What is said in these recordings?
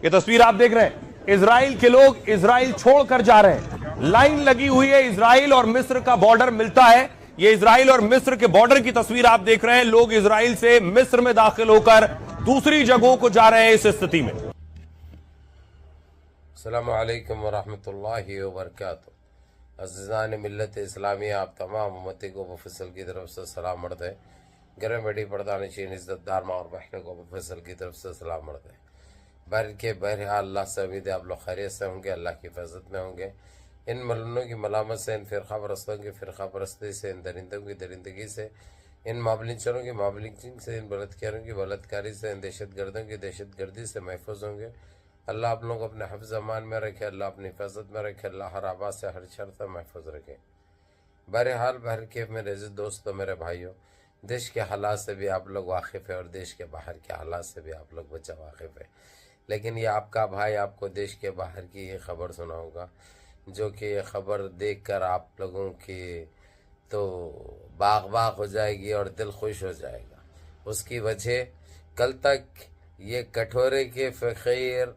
یہ تصویر آپ دیکھ رہے ہیں، اسرائیل کے لوگ اسرائیل چھوڑ کر جا رہے ہیں، لائن لگی ہوئی ہے، اسرائیل اور مصر کا بارڈر ملتا ہے، یہ اسرائیل اور مصر کے بارڈر کی تصویر آپ دیکھ رہے ہیں، لوگ اسرائیل سے مصر میں داخل ہو کر دوسری جگہوں کو جا رہے ہیں اس استھتی میں۔ السلام علیکم ورحمۃ اللہ وبرکاتہ۔ عزیزان ملت اسلامیہ، آپ تمام امتی کو مفصل کی طرف سے سلام مرد ہے۔ گھر بیٹھی پردہ نشین عزت دار ماں اور بہنوں کو مفصل کی طرف سے سلام مرد ہے۔ بہرحال اللہ سے امید ہے آپ لوگ خیریت سے ہوں گے، اللہ کی حفاظت میں ہوں گے۔ ان ملنوں کی ملامت سے، ان فرقہ پرستوں کی فرقہ پرستی سے، ان درندوں کی درندگی سے، ان مابلنچروں کی مابلنچنگ سے، ان بلتکاروں کی بلتکاری سے، ان دہشت گردوں کی دہشت گردی سے محفوظ ہوں گے۔ اللہ آپ لوگوں کو اپنے حفظ امان میں رکھے، اللہ اپنی حفاظت میں رکھے، اللہ ہر آباد سے ہر شر سے محفوظ رکھے۔ بہرحال بہرکیف میرے عزیز دوستوں، میرے بھائیوں، دیش کے حالات سے بھی آپ لوگ واقف ہیں اور دیش کے باہر کے حالات سے بھی آپ لوگ بچہ واقف ہے، لیکن یہ آپ کا بھائی آپ کو دیش کے باہر کی یہ خبر سناؤں گا، جو کہ یہ خبر دیکھ کر آپ لوگوں کی تو باغ باغ ہو جائے گی اور دل خوش ہو جائے گا۔ اس کی وجہ، کل تک یہ کٹھورے کے فقیر،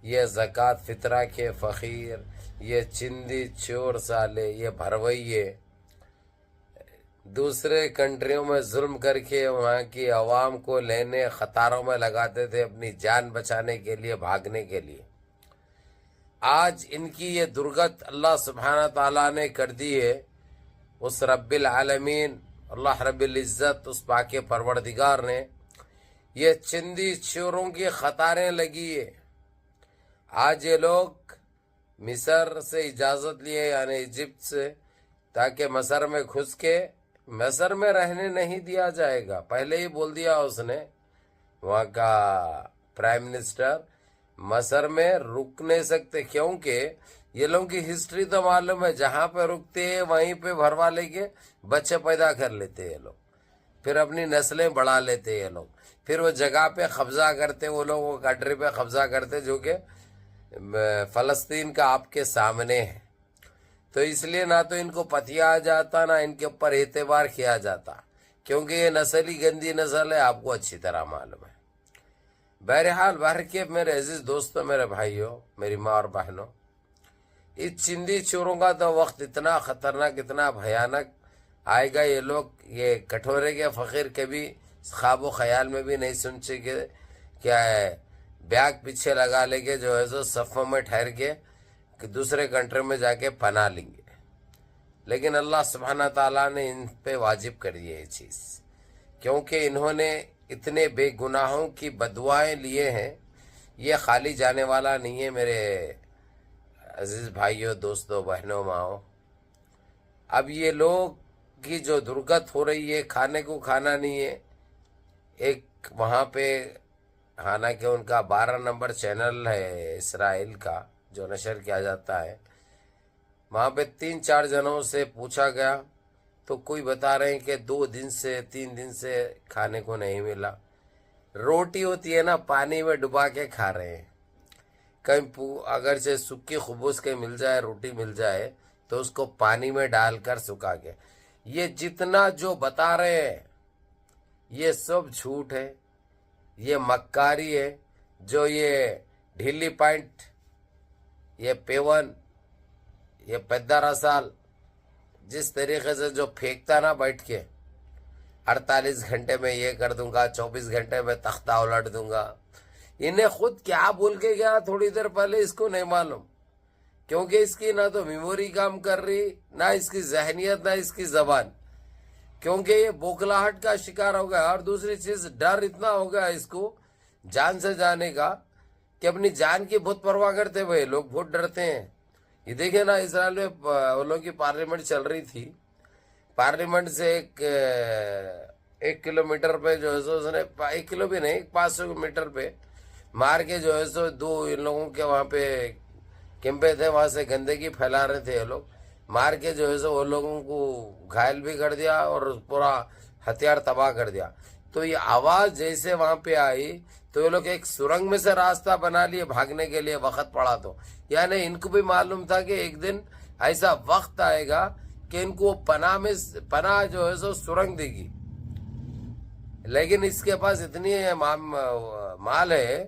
یہ زکوٰۃ فطرہ کے فقیر، یہ چندی چور سالے، یہ بھروئیے دوسرے کنٹریوں میں ظلم کر کے وہاں کی عوام کو لینے قطاروں میں لگاتے تھے اپنی جان بچانے کے لیے، بھاگنے کے لیے۔ آج ان کی یہ درگت اللہ سبحانہ تعالیٰ نے کر دی ہے۔ اس رب العالمین، اللہ رب العزت، اس پاک پروردگار نے یہ چندی چوروں کی قطاریں لگی ہے۔ آج یہ لوگ مصر سے اجازت لیے، یعنی ایجپٹ سے، تاکہ مصر میں گھس کے مصر میں رہنے نہیں دیا جائے گا۔ پہلے ہی بول دیا اس نے، وہاں کا پرائم منسٹر، مصر میں رک نہیں سکتے، کیونکہ یہ لوگوں کی ہسٹری تو معلوم ہے، جہاں پہ رکتے ہیں وہیں پہ بھروا لے کے بچے پیدا کر لیتے ہیں یہ لوگ، پھر اپنی نسلیں بڑھا لیتے ہیں یہ لوگ، پھر وہ جگہ پہ قبضہ کرتے، وہ لوگ وہ کنٹری پہ قبضہ کرتے جو کہ فلسطین کا آپ کے سامنے ہے۔ تو اس لیے نہ تو ان کو پتیا آ جاتا، نہ ان کے اوپر اعتبار کیا جاتا، کیونکہ یہ نسل ہی گندی نسل ہے، آپ کو اچھی طرح معلوم ہے۔ بہرحال بہرکیف میرے عزیز دوستوں، میرے بھائیوں، میری ماں اور بہنوں، اس چندی چوروں کا تو وقت اتنا خطرناک، اتنا بھیانک آئے گا، یہ لوگ، یہ کٹھورے کے فقیر کبھی خواب و خیال میں بھی نہیں سن سکے کیا ہے، بیگ پیچھے لگا لے کے جو ہے سو صفوں میں ٹھہر کے دوسرے کنٹری میں جا کے پناہ لیں گے، لیکن اللہ سبحانہ تعالیٰ نے ان پہ واجب کر دی یہ چیز، کیونکہ انہوں نے اتنے بے گناہوں کی بددعائیں لیے ہیں۔ یہ خالی جانے والا نہیں ہے میرے عزیز بھائیوں، دوستوں، بہنوں، ماؤں۔ اب یہ لوگ کی جو درگت ہو رہی ہے، کھانے کو کھانا نہیں ہے۔ ایک وہاں پہ، حالانکہ ان کا 12 نمبر چینل ہے اسرائیل کا جو نشر کیا جاتا ہے، وہاں پہ 3-4 جنوں سے پوچھا گیا تو کوئی بتا رہے ہیں کہ 2 دن سے 3 دن سے کھانے کو نہیں ملا۔ روٹی ہوتی ہے نا، پانی میں ڈبا کے کھا رہے ہیں، کہیں اگرچہ سکی خبوز کے مل جائے، روٹی مل جائے تو اس کو پانی میں ڈال کر سکھا کے۔ یہ جتنا جو بتا رہے ہیں یہ سب جھوٹ ہے، یہ مکاری ہے۔ جو یہ ڈھیلی پوائنٹ، یہ پیون، یہ 15 سال جس طریقے سے جو پھینکتا نا بیٹھ کے، 48 گھنٹے میں یہ کر دوں گا، 24 گھنٹے میں تختہ الٹ دوں گا، انہیں خود کیا بول کے گیا تھوڑی دیر پہلے اس کو نہیں معلوم، کیونکہ اس کی نہ تو میموری کام کر رہی، نہ اس کی ذہنیت، نہ اس کی زبان، کیونکہ یہ بوکھلاہٹ کا شکار ہو گیا۔ اور دوسری چیز، ڈر اتنا ہو گیا اس کو جان سے جانے کا کہ اپنی جان کی بہت پرواہ کرتے ہوئے لوگ بہت ڈرتے ہیں۔ یہ دیکھیں نا، اسرائیل میں ان لوگوں کی پارلیمنٹ چل رہی تھی، پارلیمنٹ سے ایک کلومیٹر پہ جو ہے سو اس نے، 1 کلو بھی نہیں، 500 میٹر پہ مار کے جو ہے سو 2 ان لوگوں کے وہاں پہ کیمپے تھے، وہاں سے گندگی پھیلا رہے تھے یہ لوگ، مار کے جو ہے سو وہ لوگوں کو گھائل بھی کر دیا اور پورا ہتھیار تباہ کر دیا۔ تو یہ آواز جیسے وہاں پہ آئی تو یہ لوگ ایک سرنگ میں سے راستہ بنا لیے بھاگنے کے لیے، وقت پڑا تو، یعنی ان کو بھی معلوم تھا کہ ایک دن ایسا وقت آئے گا کہ ان کو پناہ جو ہے سو سرنگ دے گی، لیکن اس کے پاس اتنی مال ہے